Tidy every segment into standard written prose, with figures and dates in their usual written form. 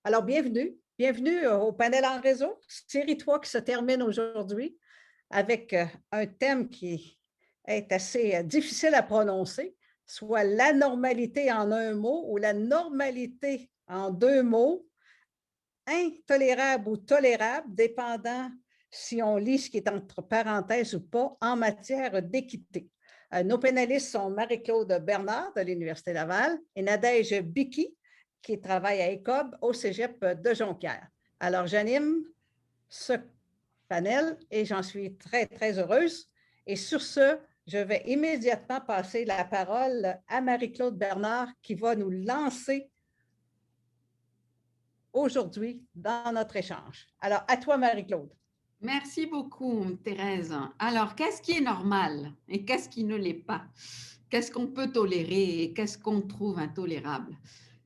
Alors, bienvenue au panel en réseau, série 3 qui se termine aujourd'hui avec un thème qui est assez difficile à prononcer, soit la normalité en un mot ou la normalité en deux mots, intolérable ou tolérable, dépendant si on lit ce qui est entre parenthèses ou pas, en matière d'équité. Nos panélistes sont Marie-Claude Bernard de l'Université Laval et Nadège Bicky, qui travaille à ECOB au Cégep de Jonquière. Alors, j'anime ce panel et j'en suis très, très heureuse. Et sur ce, je vais immédiatement passer la parole à Marie-Claude Bernard qui va nous lancer aujourd'hui dans notre échange. Alors, à toi, Marie-Claude. Merci beaucoup, Thérèse. Alors, qu'est-ce qui est normal et qu'est-ce qui ne l'est pas? Qu'est-ce qu'on peut tolérer et qu'est-ce qu'on trouve intolérable?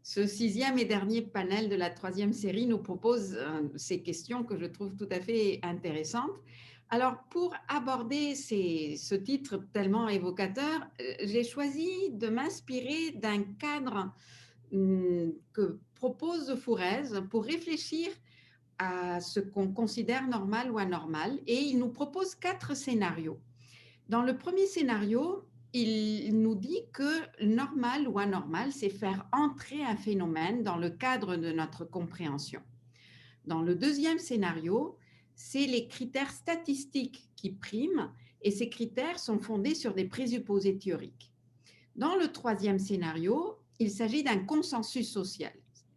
Ce sixième et dernier panel de la troisième série nous propose ces questions que je trouve tout à fait intéressantes. Alors, pour aborder ce titre tellement évocateur, j'ai choisi de m'inspirer d'un cadre que propose Fourez pour réfléchir à ce qu'on considère normal ou anormal, et il nous propose 4 scénarios. Dans le premier scénario, il nous dit que normal ou anormal, c'est faire entrer un phénomène dans le cadre de notre compréhension. Dans le deuxième scénario, c'est les critères statistiques qui priment, et ces critères sont fondés sur des présupposés théoriques. Dans le troisième scénario, il s'agit d'un consensus social,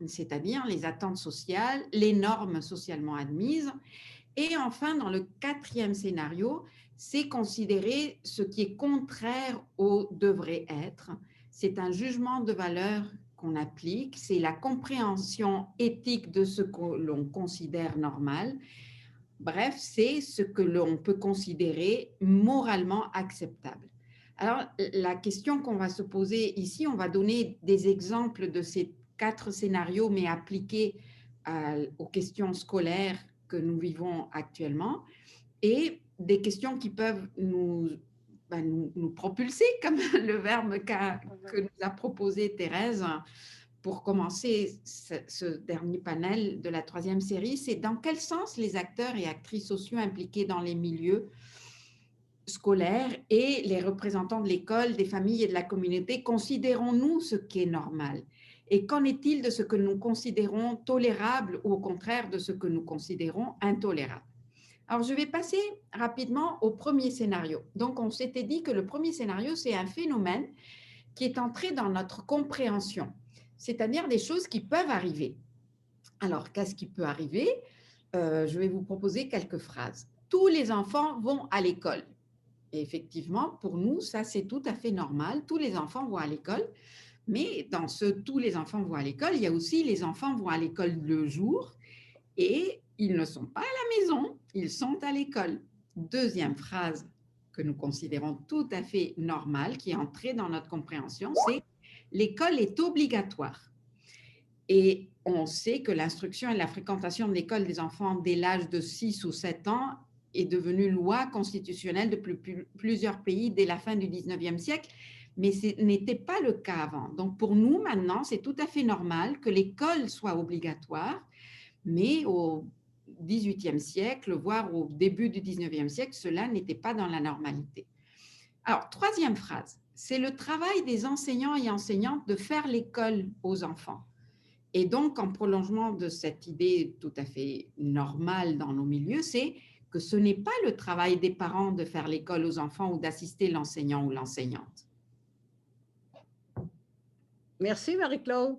c'est-à-dire les attentes sociales, les normes socialement admises. Et enfin, dans le quatrième scénario, c'est considérer ce qui est contraire au devrait être. C'est un jugement de valeur qu'on applique, c'est la compréhension éthique de ce que l'on considère normal. Bref, c'est ce que l'on peut considérer moralement acceptable. Alors, la question qu'on va se poser ici, on va donner des exemples de ces 4 scénarios, mais appliqués aux questions scolaires que nous vivons actuellement, et des questions qui peuvent nous propulser, comme le verbe que nous a proposé Thérèse pour commencer ce dernier panel de la troisième série. C'est dans quel sens les acteurs et actrices sociaux impliqués dans les milieux scolaires et les représentants de l'école, des familles et de la communauté considérons-nous ce qui est normal? Et qu'en est-il de ce que nous considérons tolérable ou au contraire de ce que nous considérons intolérable? Alors, je vais passer rapidement au premier scénario. Donc, on s'était dit que le premier scénario, c'est un phénomène qui est entré dans notre compréhension, c'est-à-dire des choses qui peuvent arriver. Alors, qu'est-ce qui peut arriver? Je vais vous proposer quelques phrases. Tous les enfants vont à l'école. Et effectivement, pour nous, ça, c'est tout à fait normal. Tous les enfants vont à l'école. Mais dans ce « tous les enfants vont à l'école », il y a aussi les enfants vont à l'école le jour et ils ne sont pas à la maison, ils sont à l'école. Deuxième phrase que nous considérons tout à fait normale, qui est entrée dans notre compréhension, c'est « l'école est obligatoire ». Et on sait que l'instruction et la fréquentation de l'école des enfants dès l'âge de 6 ou 7 ans est devenue loi constitutionnelle de plusieurs pays dès la fin du 19e siècle, mais ce n'était pas le cas avant. Donc pour nous, maintenant, c'est tout à fait normal que l'école soit obligatoire, mais au XVIIIe siècle, voire au début du XIXe siècle, cela n'était pas dans la normalité. Alors, troisième phrase, c'est le travail des enseignants et enseignantes de faire l'école aux enfants. Et donc, en prolongement de cette idée tout à fait normale dans nos milieux, c'est que ce n'est pas le travail des parents de faire l'école aux enfants ou d'assister l'enseignant ou l'enseignante. Merci, Marie-Claude.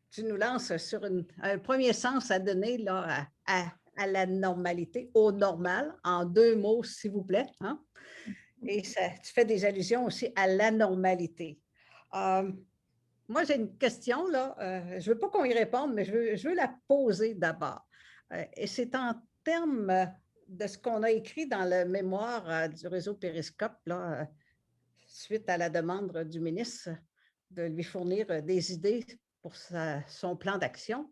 Tu nous lances sur un premier sens à donner là, à la normalité, au normal, en deux mots, s'il vous plaît. Hein? Et ça, tu fais des allusions aussi à l'anormalité. Moi, j'ai une question, là. Je ne veux pas qu'on y réponde, mais je veux la poser d'abord. Et c'est en termes de ce qu'on a écrit dans le mémoire du réseau Périscope, là, suite à la demande du ministre de lui fournir des idées pour son plan d'action.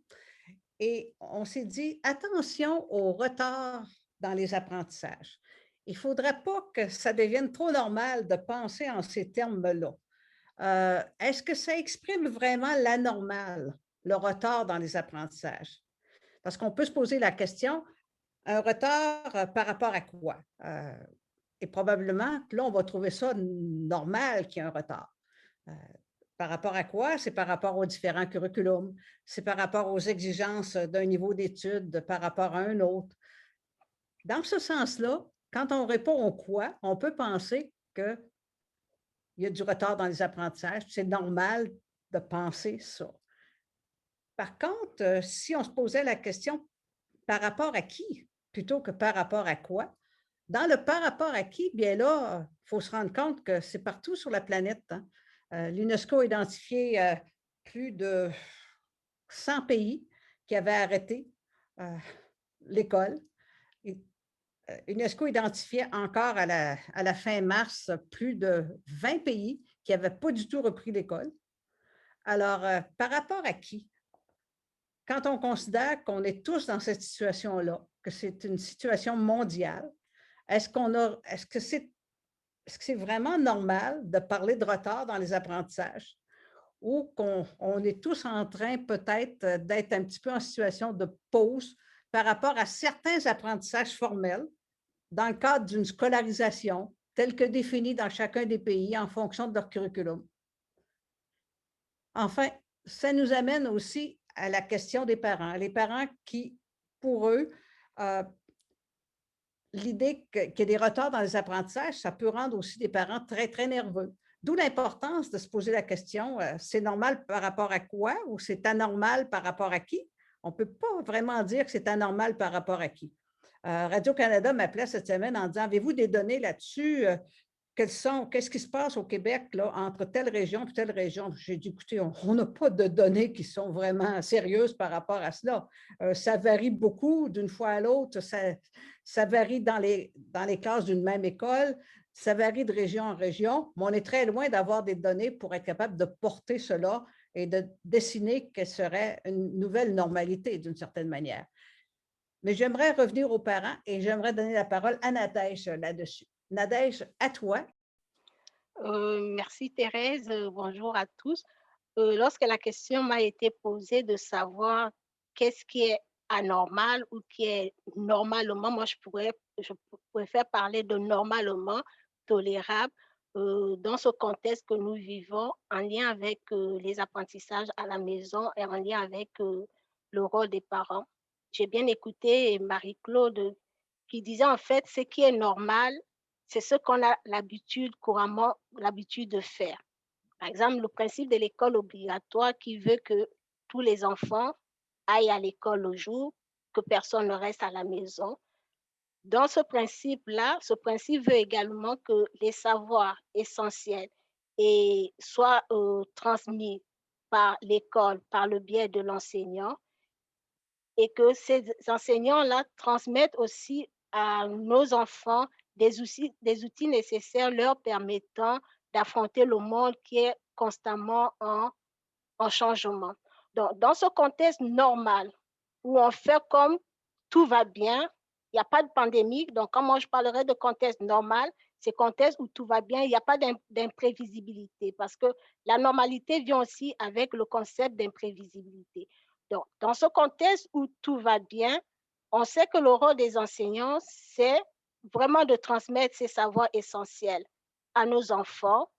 Et on s'est dit, attention au retard dans les apprentissages. Il ne faudrait pas que ça devienne trop normal de penser en ces termes-là. Est-ce que ça exprime vraiment l'anormal, le retard dans les apprentissages? Parce qu'on peut se poser la question, un retard par rapport à quoi? Et probablement que là, on va trouver ça normal qu'il y ait un retard. Euh, Par rapport à quoi? C'est par rapport aux différents curriculums, c'est par rapport aux exigences d'un niveau d'études par rapport à un autre. Dans ce sens-là, quand on répond au quoi, on peut penser qu'il y a du retard dans les apprentissages. C'est normal de penser ça. Par contre, si on se posait la question par rapport à qui plutôt que par rapport à quoi, dans le par rapport à qui, bien là, il faut se rendre compte que c'est partout sur la planète. Hein. L'UNESCO a identifié plus de 100 pays qui avaient arrêté l'école. UNESCO identifiait encore à la fin mars plus de 20 pays qui n'avaient pas du tout repris l'école. Alors, par rapport à qui? Quand on considère qu'on est tous dans cette situation-là, que c'est une situation mondiale, est-ce que c'est vraiment normal de parler de retard dans les apprentissages ou qu'on est tous en train peut-être d'être un petit peu en situation de pause par rapport à certains apprentissages formels dans le cadre d'une scolarisation telle que définie dans chacun des pays en fonction de leur curriculum. Enfin, ça nous amène aussi à la question des parents. Les parents qui, pour eux, l'idée qu'il y ait des retards dans les apprentissages, ça peut rendre aussi des parents très, très nerveux. D'où l'importance de se poser la question, c'est normal par rapport à quoi ou c'est anormal par rapport à qui? On ne peut pas vraiment dire que c'est anormal par rapport à qui. Radio-Canada m'appelait cette semaine en disant, avez-vous des données là-dessus? Qu'est-ce qui se passe au Québec là, entre telle région et telle région? J'ai dit, écoutez, on n'a pas de données qui sont vraiment sérieuses par rapport à cela. Ça varie beaucoup d'une fois à l'autre. Ça varie dans les classes d'une même école. Ça varie de région en région, mais on est très loin d'avoir des données pour être capable de porter cela et de dessiner quelle serait une nouvelle normalité d'une certaine manière. Mais j'aimerais revenir aux parents et j'aimerais donner la parole à Nadège là-dessus. Nadège, à toi. Merci Thérèse, bonjour à tous. Lorsque la question m'a été posée de savoir qu'est-ce qui est anormal ou qui est normalement, moi je préfère parler de normalement tolérable dans ce contexte que nous vivons en lien avec les apprentissages à la maison et en lien avec le rôle des parents. J'ai bien écouté Marie-Claude qui disait en fait ce qui est normal, c'est ce qu'on a couramment l'habitude de faire. Par exemple, le principe de l'école obligatoire qui veut que tous les enfants aillent à l'école le jour, que personne ne reste à la maison. Dans ce principe-là, ce principe veut également que les savoirs essentiels soient transmis par l'école, par le biais de l'enseignant, et que ces enseignants-là transmettent aussi à nos enfants des outils nécessaires leur permettant d'affronter le monde qui est constamment en changement. Donc, dans ce contexte normal, où on fait comme tout va bien, il n'y a pas de pandémie, donc quand moi je parlerai de contexte normal, c'est contexte où tout va bien, il n'y a pas d'imprévisibilité, parce que la normalité vient aussi avec le concept d'imprévisibilité. Donc, dans ce contexte où tout va bien, on sait que le rôle des enseignants, c'est vraiment de transmettre ces savoirs essentiels à nos enfants.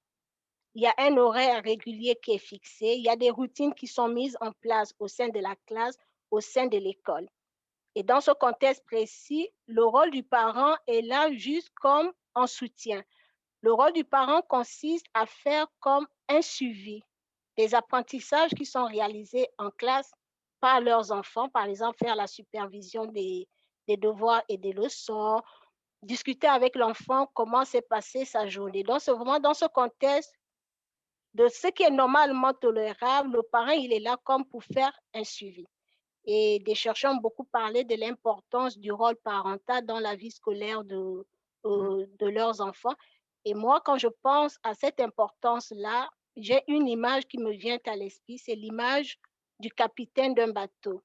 Il y a un horaire régulier qui est fixé, il y a des routines qui sont mises en place au sein de la classe, au sein de l'école. Et dans ce contexte précis, le rôle du parent est là juste comme un soutien. Le rôle du parent consiste à faire comme un suivi des apprentissages qui sont réalisés en classe par leurs enfants, par exemple faire la supervision des devoirs et des leçons, discuter avec l'enfant comment s'est passée sa journée. Donc, c'est vraiment dans ce contexte de ce qui est normalement tolérable, le parent, il est là comme pour faire un suivi. Et des chercheurs ont beaucoup parlé de l'importance du rôle parental dans la vie scolaire de leurs enfants. Et moi, quand je pense à cette importance-là, j'ai une image qui me vient à l'esprit, c'est l'image du capitaine d'un bateau.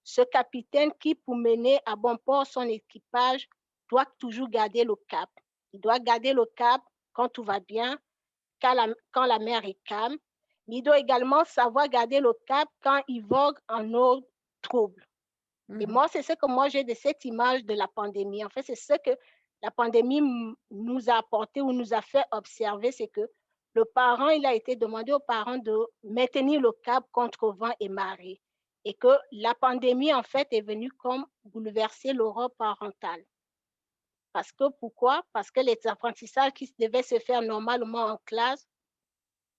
Ce capitaine qui, pour mener à bon port son équipage, doit toujours garder le cap. Il doit garder le cap quand tout va bien, quand la mer est calme. Il doit également savoir garder le cap quand il vogue en eau trouble. Et moi, c'est ce que moi j'ai de cette image de la pandémie. En fait, c'est ce que la pandémie nous a apporté ou nous a fait observer, c'est que le parent, il a été demandé aux parents de maintenir le cap contre vent et marée. Et que la pandémie, en fait, est venue comme bouleverser le rôle parental. Parce que pourquoi? Parce que les apprentissages qui devaient se faire normalement en classe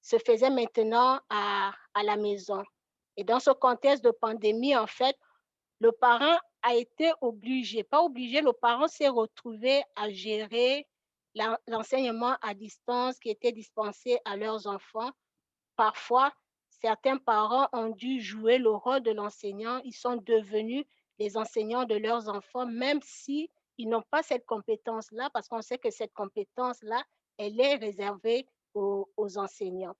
se faisaient maintenant à la maison. Et dans ce contexte de pandémie, en fait, le parent a été obligé, pas obligé, le parent s'est retrouvé à gérer l'enseignement à distance qui était dispensé à leurs enfants. Parfois, certains parents ont dû jouer le rôle de l'enseignant. Ils sont devenus les enseignants de leurs enfants, même si ils n'ont pas cette compétence-là, parce qu'on sait que cette compétence-là, elle est réservée aux enseignants.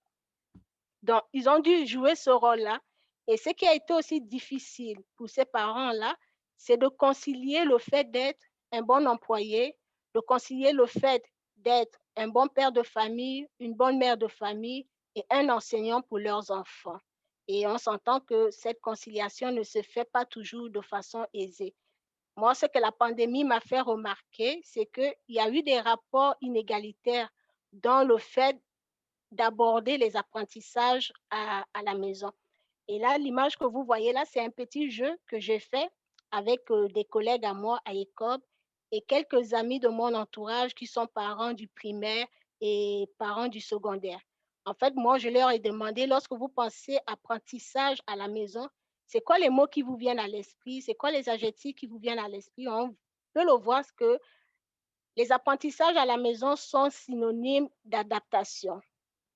Donc, ils ont dû jouer ce rôle-là. Et ce qui a été aussi difficile pour ces parents-là, c'est de concilier le fait d'être un bon employé, de concilier le fait d'être un bon père de famille, une bonne mère de famille et un enseignant pour leurs enfants. Et on s'entend que cette conciliation ne se fait pas toujours de façon aisée. Moi, ce que la pandémie m'a fait remarquer, c'est qu'il y a eu des rapports inégalitaires dans le fait d'aborder les apprentissages à la maison. Et là, l'image que vous voyez là, c'est un petit jeu que j'ai fait avec des collègues à moi à ECOB et quelques amis de mon entourage qui sont parents du primaire et parents du secondaire. En fait, moi, je leur ai demandé, lorsque vous pensez apprentissage à la maison, c'est quoi les mots qui vous viennent à l'esprit? C'est quoi les adjectifs qui vous viennent à l'esprit? On peut le voir que les apprentissages à la maison sont synonymes d'adaptation,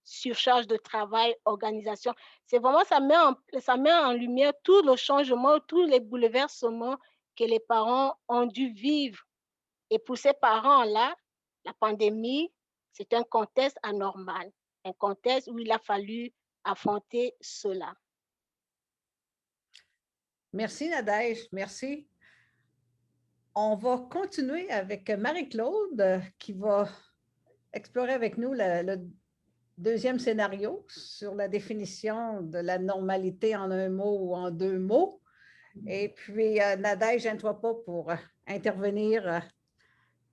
surcharge de travail, organisation. C'est vraiment, ça met en lumière tout le changement, tous les bouleversements que les parents ont dû vivre. Et pour ces parents-là, la pandémie, c'est un contexte anormal, un contexte où il a fallu affronter cela. Merci Nadège, merci. On va continuer avec Marie-Claude qui va explorer avec nous le deuxième scénario sur la définition de la normalité en un mot ou en deux mots. Et puis, Nadège, gêne-toi pas pour intervenir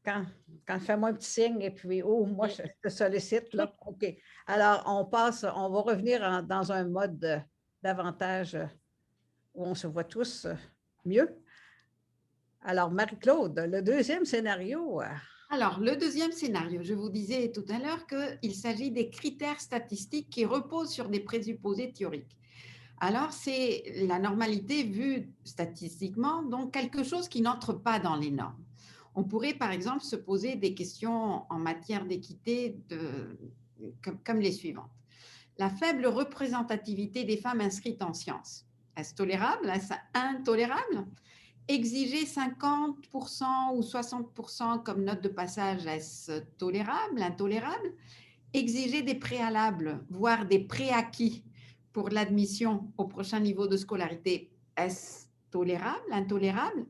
quand fais-moi un petit signe et puis, oh, moi, je te sollicite, là. OK. Alors, on va revenir dans un mode davantage où on se voit tous mieux. Alors, Marie-Claude, le deuxième scénario. Alors, le deuxième scénario, je vous disais tout à l'heure qu'il s'agit des critères statistiques qui reposent sur des présupposés théoriques. Alors, c'est la normalité vue statistiquement, donc quelque chose qui n'entre pas dans les normes. On pourrait, par exemple, se poser des questions en matière d'équité comme les suivantes. La faible représentativité des femmes inscrites en sciences, est-ce tolérable? Est-ce intolérable? Exiger 50% ou 60% comme note de passage, est-ce tolérable, intolérable? Exiger des préalables, voire des préacquis pour l'admission au prochain niveau de scolarité, est-ce tolérable, intolérable?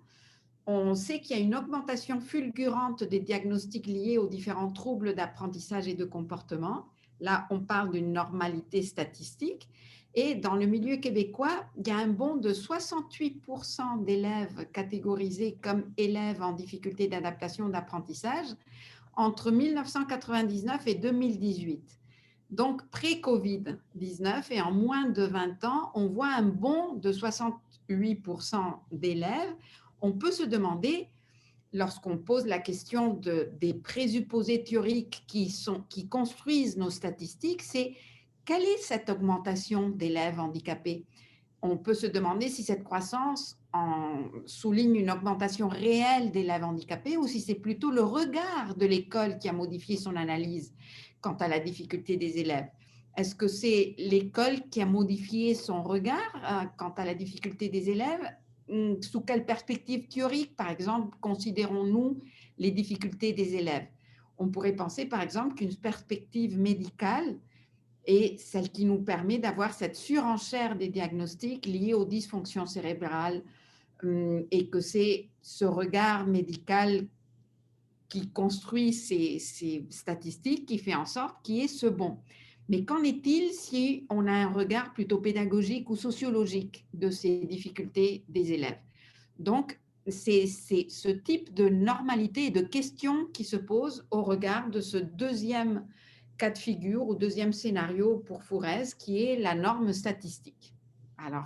On sait qu'il y a une augmentation fulgurante des diagnostics liés aux différents troubles d'apprentissage et de comportement. Là, on parle d'une normalité statistique. Et dans le milieu québécois, il y a un bond de 68% d'élèves catégorisés comme élèves en difficulté d'adaptation d'apprentissage entre 1999 et 2018. Donc, pré-Covid-19 et en moins de 20 ans, on voit un bond de 68% d'élèves. On peut se demander, lorsqu'on pose la question des présupposés théoriques qui construisent nos statistiques, c'est quelle est cette augmentation d'élèves handicapés? On peut se demander si cette croissance souligne une augmentation réelle d'élèves handicapés ou si c'est plutôt le regard de l'école qui a modifié son analyse quant à la difficulté des élèves. Est-ce que c'est l'école qui a modifié son regard quant à la difficulté des élèves? Sous quelle perspective théorique, par exemple, considérons-nous les difficultés des élèves? On pourrait penser, par exemple, qu'une perspective médicale est celle qui nous permet d'avoir cette surenchère des diagnostics liés aux dysfonctions cérébrales et que c'est ce regard médical qui construit ces statistiques qui fait en sorte qu'il y ait ce bond. Mais qu'en est-il si on a un regard plutôt pédagogique ou sociologique de ces difficultés des élèves? Donc, c'est ce type de normalité et de questions qui se posent au regard de ce deuxième cas de figure ou deuxième scénario pour Fourez, qui est la norme statistique. Alors,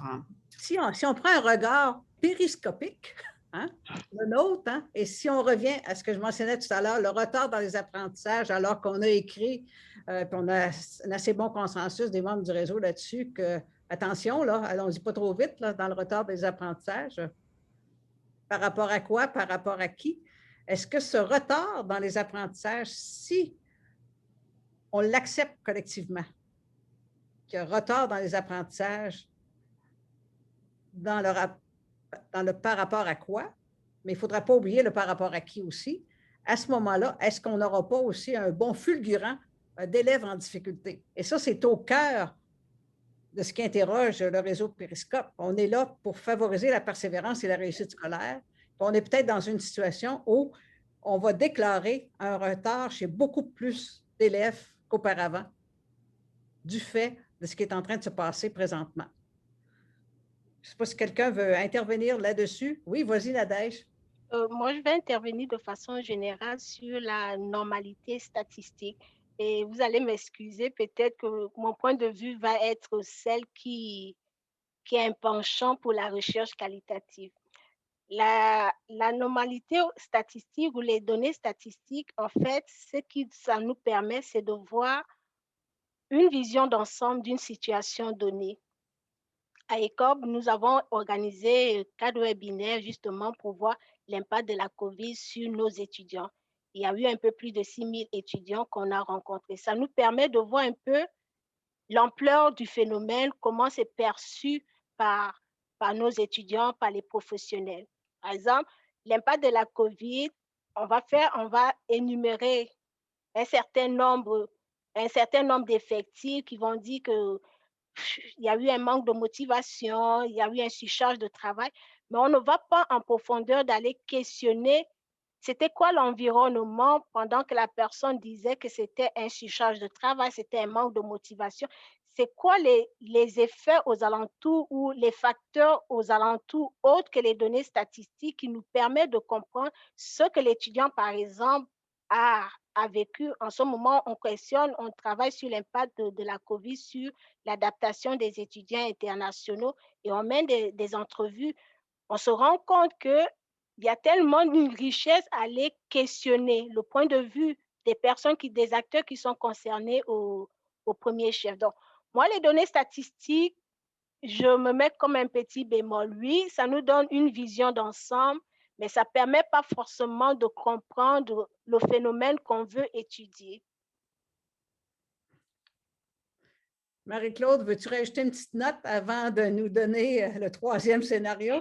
si on prend un regard périscopique, hein, le nôtre, hein, et si on revient à ce que je mentionnais tout à l'heure, le retard dans les apprentissages, alors qu'on a écrit, puis on a un assez bon consensus des membres du réseau là-dessus, que, attention, là, allons-y pas trop vite là, dans le retard des apprentissages. Par rapport à quoi? Par rapport à qui? Est-ce que ce retard dans les apprentissages, si on l'accepte collectivement, qu'il y a un retard dans les apprentissages, dans le par rapport à quoi, mais il ne faudra pas oublier le par rapport à qui aussi, à ce moment-là, est-ce qu'on n'aura pas aussi un bon fulgurant d'élèves en difficulté? Et ça, c'est au cœur de ce qui interroge le réseau Périscope. On est là pour favoriser la persévérance et la réussite scolaire. On est peut-être dans une situation où on va déclarer un retard chez beaucoup plus d'élèves qu'auparavant, du fait de ce qui est en train de se passer présentement. Je ne sais pas si quelqu'un veut intervenir là-dessus. Oui, vas-y, Nadège. Moi, je vais intervenir de façon générale sur la normalité statistique. Et vous allez m'excuser, peut-être que mon point de vue va être celle qui a un penchant pour la recherche qualitative. La normalité statistique ou les données statistiques, en fait, ce que ça nous permet, c'est de voir une vision d'ensemble d'une situation donnée. À ECOB, nous avons organisé 4 webinaires justement pour voir l'impact de la COVID sur nos étudiants. Il y a eu un peu plus de 6000 étudiants qu'on a rencontrés. Ça nous permet de voir un peu l'ampleur du phénomène, comment c'est perçu par nos étudiants, par les professionnels. Par exemple, l'impact de la COVID, on va énumérer un certain nombre d'effectifs qui vont dire que il y a eu un manque de motivation, il y a eu un surcharge de travail, mais on ne va pas en profondeur d'aller questionner c'était quoi l'environnement pendant que la personne disait que c'était un surcharge de travail, c'était un manque de motivation. C'est quoi les effets aux alentours ou les facteurs aux alentours autres que les données statistiques qui nous permettent de comprendre ce que l'étudiant, par exemple, a vécu. En ce moment, on questionne, on travaille sur l'impact de la COVID sur l'adaptation des étudiants internationaux et on mène des entrevues. On se rend compte que il y a tellement une richesse à aller questionner le point de vue des personnes, des acteurs qui sont concernés au premier chef. Donc, moi, les données statistiques, je me mets comme un petit bémol. Oui, ça nous donne une vision d'ensemble, mais ça ne permet pas forcément de comprendre le phénomène qu'on veut étudier. Marie-Claude, veux-tu rajouter une petite note avant de nous donner le troisième scénario?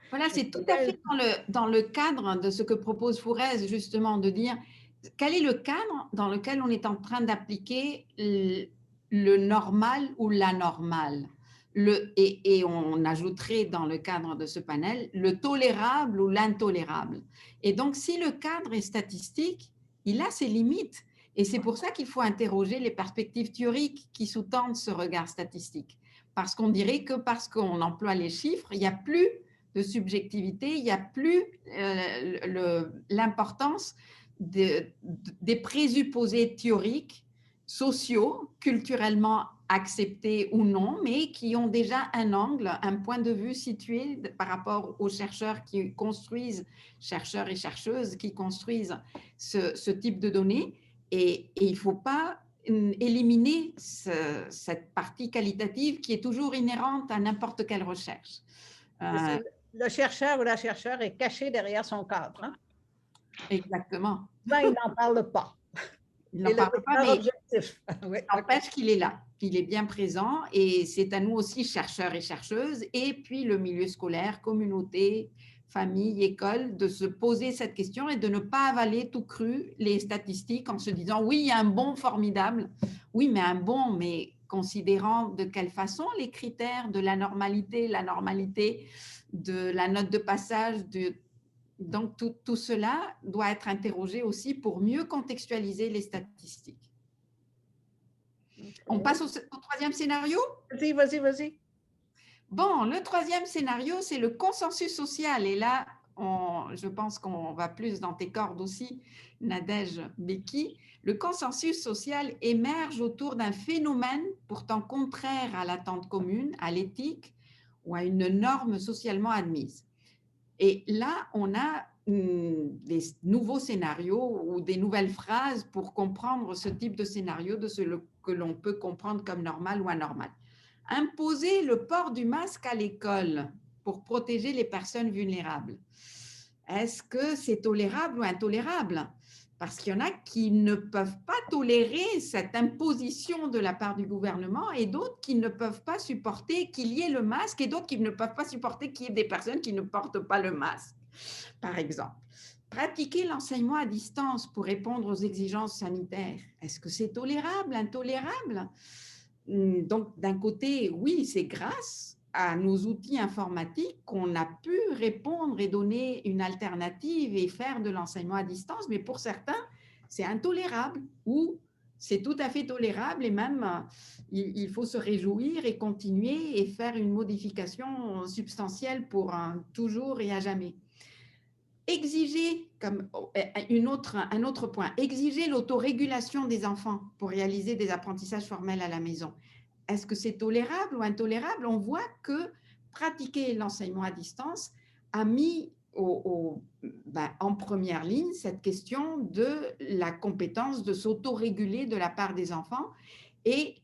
Voilà, c'est tout à fait dans le cadre de ce que propose Fourez, justement, de dire quel est le cadre dans lequel on est en train d'appliquer le normal ou l'anormal. Et on ajouterait dans le cadre de ce panel le tolérable ou l'intolérable. Et donc, si le cadre est statistique, il a ses limites. Et c'est pour ça qu'il faut interroger les perspectives théoriques qui sous-tendent ce regard statistique. Parce qu'on dirait que parce qu'on emploie les chiffres, il n'y a plus de subjectivité, il n'y a plus l'importance des présupposés théoriques, sociaux, culturellement acceptés ou non, mais qui ont déjà un angle, un point de vue situé par rapport aux chercheurs qui construisent, chercheurs et chercheuses qui construisent ce type de données. Et il ne faut pas éliminer cette partie qualitative qui est toujours inhérente à n'importe quelle recherche. Le chercheur ou la chercheure est caché derrière son cadre. Hein? Exactement. Ben, il n'en parle pas. Il n'en parle pas, mais oui, n'empêche qu'il est là, qu'il est bien présent. Et c'est à nous aussi, chercheurs et chercheuses, et puis le milieu scolaire, communauté, famille, école, de se poser cette question et de ne pas avaler tout cru les statistiques en se disant oui, il y a un bon formidable. Oui, mais un bon, mais considérant de quelle façon les critères de la normalité de la note de passage, donc tout cela doit être interrogé aussi pour mieux contextualiser les statistiques. On passe au troisième scénario? Vas-y. Bon, le troisième scénario, c'est le consensus social. Et là, je pense qu'on va plus dans tes cordes aussi, Nadège Beki. Le consensus social émerge autour d'un phénomène pourtant contraire à l'attente commune, à l'éthique ou à une norme socialement admise. Et là, on a des nouveaux scénarios ou des nouvelles phrases pour comprendre ce type de scénario, de ce que l'on peut comprendre comme normal ou anormal. Imposer le port du masque à l'école pour protéger les personnes vulnérables. Est-ce que c'est tolérable ou intolérable? Parce qu'il y en a qui ne peuvent pas tolérer cette imposition de la part du gouvernement et d'autres qui ne peuvent pas supporter qu'il y ait le masque et d'autres qui ne peuvent pas supporter qu'il y ait des personnes qui ne portent pas le masque, par exemple. Pratiquer l'enseignement à distance pour répondre aux exigences sanitaires, est-ce que c'est tolérable, intolérable? Donc, d'un côté, oui, c'est grâce à nos outils informatiques qu'on a pu répondre et donner une alternative et faire de l'enseignement à distance, mais pour certains, c'est intolérable ou c'est tout à fait tolérable et même il faut se réjouir et continuer et faire une modification substantielle pour toujours et à jamais. Exiger, comme un autre point, exiger l'autorégulation des enfants pour réaliser des apprentissages formels à la maison. Est-ce que c'est tolérable ou intolérable? On voit que pratiquer l'enseignement à distance a mis en première ligne cette question de la compétence de s'autoréguler de la part des enfants et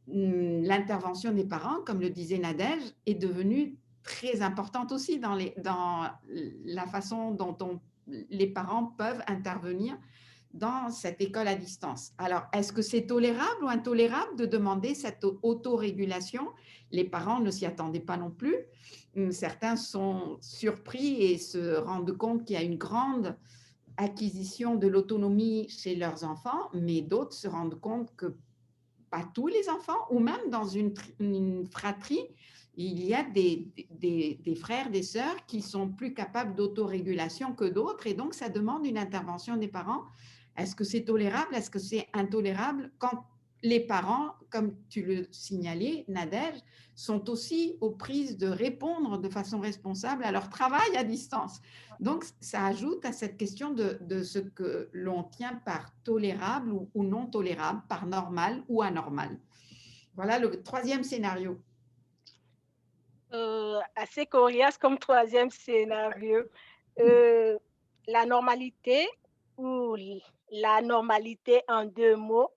l'intervention des parents, comme le disait Nadège, est devenue très importante aussi dans la façon dont les parents peuvent intervenir dans cette école à distance. Alors, est-ce que c'est tolérable ou intolérable de demander cette autorégulation? Les parents ne s'y attendaient pas non plus. Certains sont surpris et se rendent compte qu'il y a une grande acquisition de l'autonomie chez leurs enfants, mais d'autres se rendent compte que pas tous les enfants, ou même dans une fratrie, il y a des frères, des sœurs qui sont plus capables d'autorégulation que d'autres, et donc ça demande une intervention des parents. Est-ce que c'est tolérable? Est-ce que c'est intolérable quand les parents, comme tu le signalais, Nadège, sont aussi aux prises de répondre de façon responsable à leur travail à distance? Donc, ça ajoute à cette question de ce que l'on tient par tolérable ou non tolérable, par normal ou anormal. Voilà le troisième scénario. Assez coriace comme troisième scénario. La normalité ou la normalité en deux mots,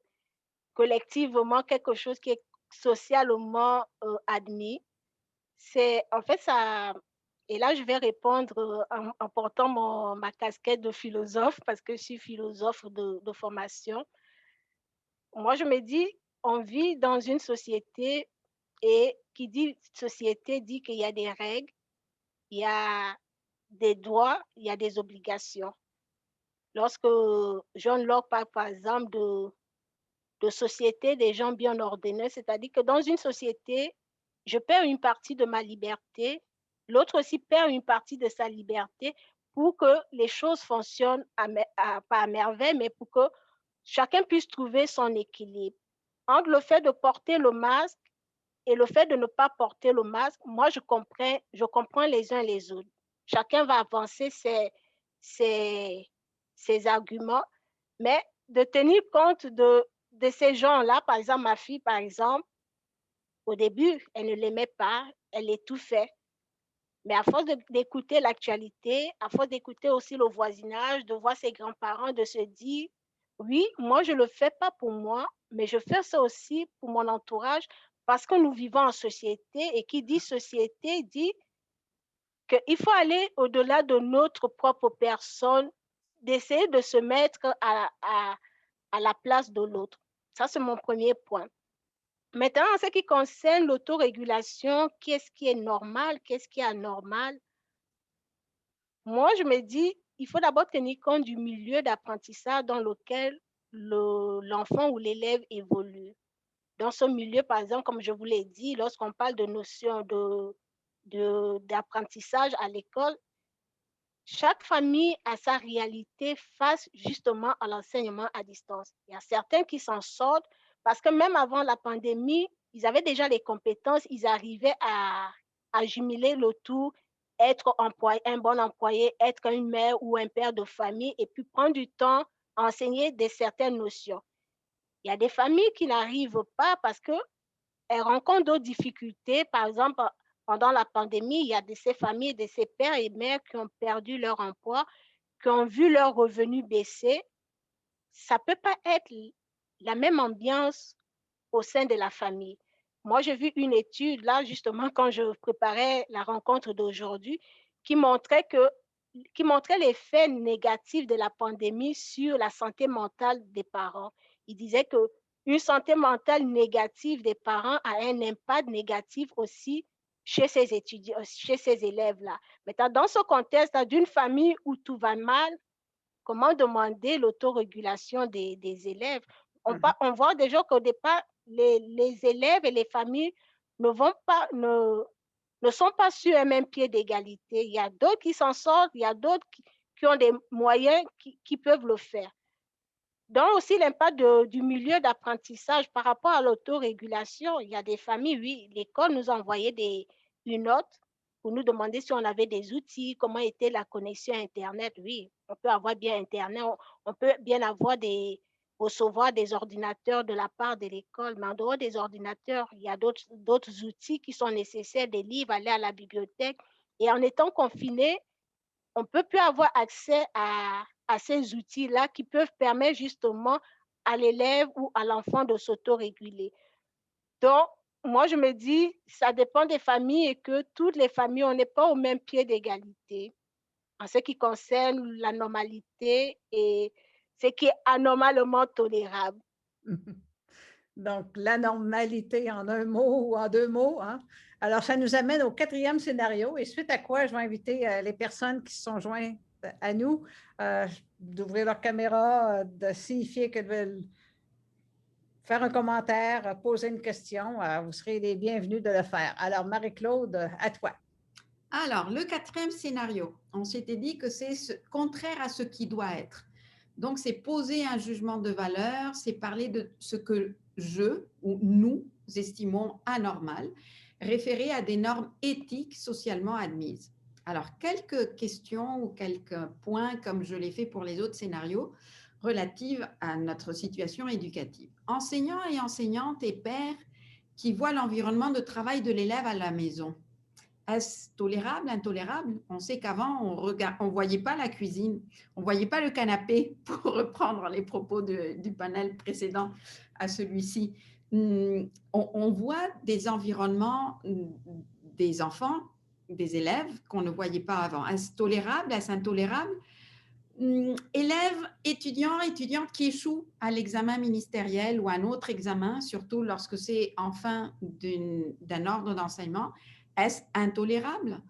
collectivement quelque chose qui est socialement admis. C'est en fait ça. Et là, je vais répondre en portant ma casquette de philosophe parce que je suis philosophe de formation. Moi, je me dis, on vit dans une société et qui dit société dit qu'il y a des règles, il y a des droits, il y a des obligations. Lorsque John Locke parle, par exemple, de société des gens bien ordonnés, c'est-à-dire que dans une société, je perds une partie de ma liberté, l'autre aussi perd une partie de sa liberté pour que les choses fonctionnent pas à merveille, mais pour que chacun puisse trouver son équilibre. Entre le fait de porter le masque et le fait de ne pas porter le masque, moi, je comprends les uns les autres. Chacun va avancer ses arguments, mais de tenir compte de ces gens-là, par exemple, ma fille, par exemple, au début, elle ne l'aimait pas, elle étouffait. Mais à force d'écouter l'actualité, à force d'écouter aussi le voisinage, de voir ses grands-parents, de se dire, oui, moi, je ne le fais pas pour moi, mais je fais ça aussi pour mon entourage parce que nous vivons en société et qui dit société dit qu'il faut aller au-delà de notre propre personne, d'essayer de se mettre à la place de l'autre. Ça, c'est mon premier point. Maintenant, en ce qui concerne l'autorégulation, qu'est-ce qui est normal, qu'est-ce qui est anormal? Moi, je me dis, il faut d'abord tenir compte du milieu d'apprentissage dans lequel l'enfant ou l'élève évolue. Dans ce milieu, par exemple, comme je vous l'ai dit, lorsqu'on parle de notion d'apprentissage à l'école, chaque famille a sa réalité face justement à l'enseignement à distance. Il y a certains qui s'en sortent parce que même avant la pandémie, ils avaient déjà les compétences, ils arrivaient à jumeler le tout, être employé, un bon employé, être une mère ou un père de famille et puis prendre du temps à enseigner certaines notions. Il y a des familles qui n'arrivent pas parce qu'elles rencontrent d'autres difficultés. Par exemple, pendant la pandémie, il y a de ces familles, de ces pères et mères qui ont perdu leur emploi, qui ont vu leurs revenus baisser. Ça ne peut pas être la même ambiance au sein de la famille. Moi, j'ai vu une étude, là, justement, quand je préparais la rencontre d'aujourd'hui, qui montrait l'effet négatif de la pandémie sur la santé mentale des parents. Il disait qu'une santé mentale négative des parents a un impact négatif aussi chez ces étudiants, chez ces élèves-là. Maintenant, dans ce contexte d'une famille où tout va mal, comment demander l'autorégulation des élèves? On voit déjà qu'au départ, les élèves et les familles ne vont pas, ne sont pas sur un même pied d'égalité. Il y a d'autres qui s'en sortent, il y a d'autres qui ont des moyens qui peuvent le faire. Donc aussi l'impact du milieu d'apprentissage par rapport à l'autorégulation. Il y a des familles, oui, l'école nous a envoyé une note pour nous demander si on avait des outils, comment était la connexion Internet. Oui, on peut avoir bien Internet, on peut bien recevoir des ordinateurs de la part de l'école, mais en dehors des ordinateurs, il y a d'autres outils qui sont nécessaires, des livres, aller à la bibliothèque. Et en étant confiné, on ne peut plus avoir accès à ces outils-là qui peuvent permettre justement à l'élève ou à l'enfant de s'autoréguler. Donc, moi, je me dis, ça dépend des familles et que toutes les familles, on n'est pas au même pied d'égalité en ce qui concerne la normalité et ce qui est anormalement tolérable. Donc, la normalité en un mot ou en deux mots. Hein? Alors, ça nous amène au quatrième scénario et suite à quoi je vais inviter les personnes qui se sont jointes à nous d'ouvrir leur caméra, de signifier qu'elles veulent faire un commentaire, poser une question. Vous serez les bienvenus de le faire. Alors, Marie-Claude, à toi. Alors, le quatrième scénario, on s'était dit que c'est contraire à ce qui doit être. Donc, c'est poser un jugement de valeur, c'est parler de ce que je ou nous estimons anormal, référé à des normes éthiques socialement admises. Alors, quelques questions ou quelques points, comme je l'ai fait pour les autres scénarios, relatives à notre situation éducative. Enseignants et enseignantes et pères qui voient l'environnement de travail de l'élève à la maison. Est-ce tolérable, intolérable? On sait qu'avant, on ne voyait pas la cuisine, on ne voyait pas le canapé, pour reprendre les propos du panel précédent à celui-ci. On voit des environnements des enfants, des élèves qu'on ne voyait pas avant. Est-ce tolérable, est-ce intolérable? Élèves, étudiantes qui échouent à l'examen ministériel ou à un autre examen, surtout lorsque c'est en fin d'un ordre d'enseignement, est-ce intolérable?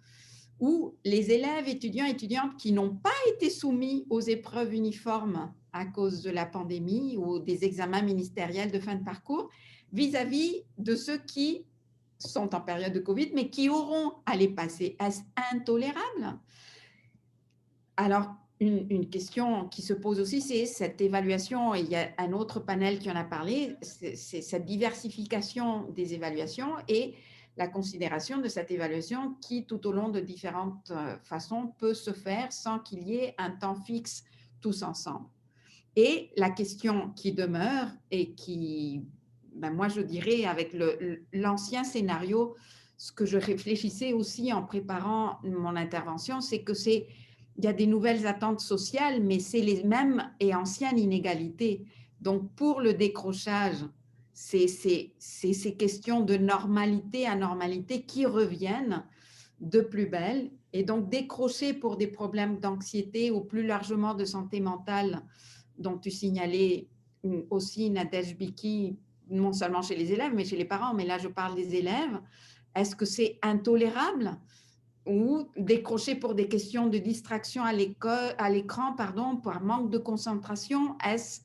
Ou les élèves, étudiantes qui n'ont pas été soumis aux épreuves uniformes à cause de la pandémie ou des examens ministériels de fin de parcours, vis-à-vis de ceux qui sont en période de Covid, mais qui auront à les passer. Est-ce intolérable? Alors, une question qui se pose aussi, c'est cette évaluation, et il y a un autre panel qui en a parlé, c'est cette diversification des évaluations et la considération de cette évaluation qui, tout au long de différentes façons, peut se faire sans qu'il y ait un temps fixe tous ensemble. Et la question qui demeure et qui, moi je dirais avec l'ancien scénario, ce que je réfléchissais aussi en préparant mon intervention, c'est que il y a des nouvelles attentes sociales, mais c'est les mêmes et anciennes inégalités. Donc, pour le décrochage, c'est ces questions de normalité, anormalité qui reviennent de plus belle. Et donc, décrocher pour des problèmes d'anxiété ou plus largement de santé mentale, dont tu signalais aussi, Nadège Biki, non seulement chez les élèves, mais chez les parents. Mais là, je parle des élèves. Est-ce que c'est intolérable? Ou décrocher pour des questions de distraction à l'écran, par manque de concentration, est-ce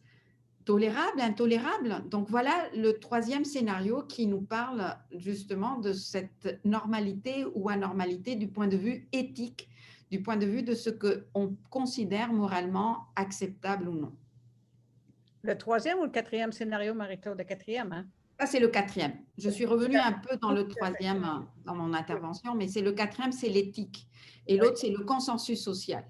tolérable, intolérable? Donc voilà le troisième scénario qui nous parle justement de cette normalité ou anormalité du point de vue éthique, du point de vue de ce qu'on considère moralement acceptable ou non. Le troisième ou le quatrième scénario, Marie-Claude? Le quatrième, hein? Ça, c'est le quatrième. Je suis revenue un peu dans le Tout à fait. troisième, dans mon Oui, intervention, mais c'est le quatrième, c'est l'éthique. Et oui. l'autre, c'est le consensus social.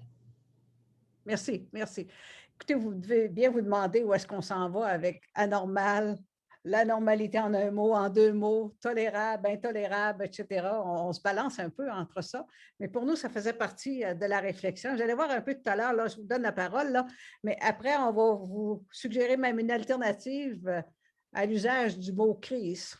Merci, merci. Écoutez, vous devez bien vous demander où est-ce qu'on s'en va avec anormal, la normalité en un mot, en deux mots, tolérable, intolérable, etc. On se balance un peu entre ça. Mais pour nous, ça faisait partie de la réflexion. J'allais voir un peu tout à l'heure, là, je vous donne la parole, là, mais après, on va vous suggérer même une alternative à l'usage du mot crise.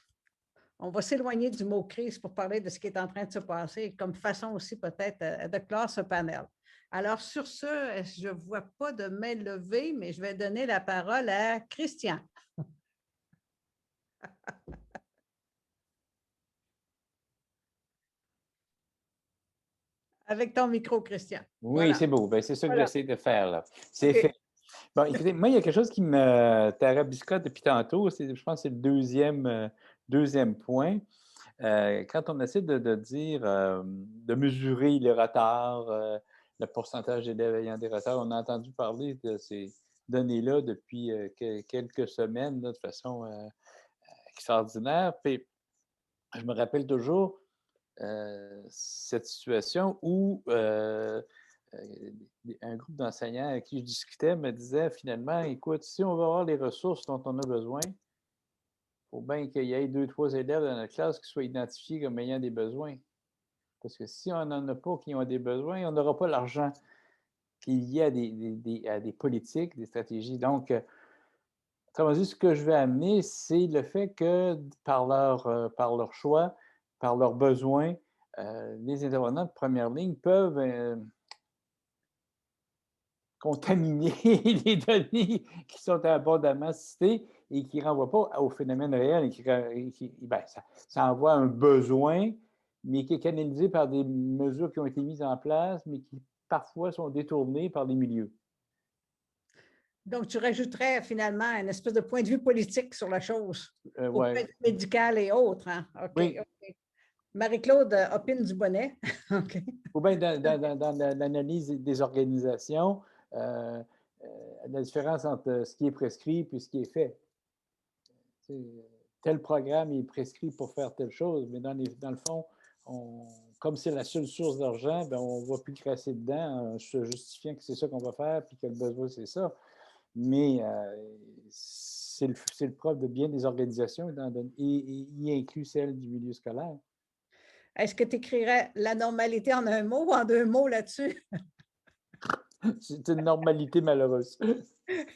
On va s'éloigner du mot crise pour parler de ce qui est en train de se passer, comme façon aussi peut-être de clore ce panel. Alors, sur ce, je ne vois pas de main levée, mais je vais donner la parole à Christian. Avec ton micro, Christian. Oui, Voilà. c'est beau. Ben, c'est ça que Voilà. j'essaie de faire, là. C'est OK. fait. Bon, écoutez, moi, il y a quelque chose qui me tarabiscote depuis tantôt. Je pense que c'est le deuxième point. Quand on essaie de dire, de mesurer les retards, le pourcentage d'élèves ayant des retards, on a entendu parler de ces données-là depuis quelques semaines, là, de façon extraordinaire. Puis, je me rappelle toujours cette situation où un groupe d'enseignants avec qui je discutais me disait finalement, écoute, si on veut avoir les ressources dont on a besoin, il faut bien qu'il y ait 2, 3 élèves dans notre classe qui soient identifiés comme ayant des besoins. Parce que si on n'en a pas qui ont des besoins, on n'aura pas l'argent qui est lié à des politiques, des stratégies. Donc, autrement dit, ce que je vais amener, c'est le fait que par leur choix, par leurs besoins, les intervenants de première ligne peuvent contaminer les données qui sont abondamment citées et qui ne renvoient pas au phénomène réel. Ça envoie un besoin, mais qui est canalisé par des mesures qui ont été mises en place, mais qui parfois sont détournées par des milieux. Donc, tu rajouterais finalement une espèce de point de vue politique sur la chose, au point Ouais. de vue médical et autres. Hein? OK. Oui. OK. Marie-Claude opine du bonnet. OK. Ou bien dans l'analyse des organisations, la différence entre ce qui est prescrit et ce qui est fait. Tel programme est prescrit pour faire telle chose, mais dans le fond, comme c'est la seule source d'argent, ben on ne va plus crasser dedans en se justifiant que c'est ça qu'on va faire puis que le besoin, c'est ça. Mais c'est le propre de bien des organisations et y inclut celle du milieu scolaire. Est-ce que tu écrirais la normalité en un mot ou en deux mots là-dessus? C'est une normalité malheureuse.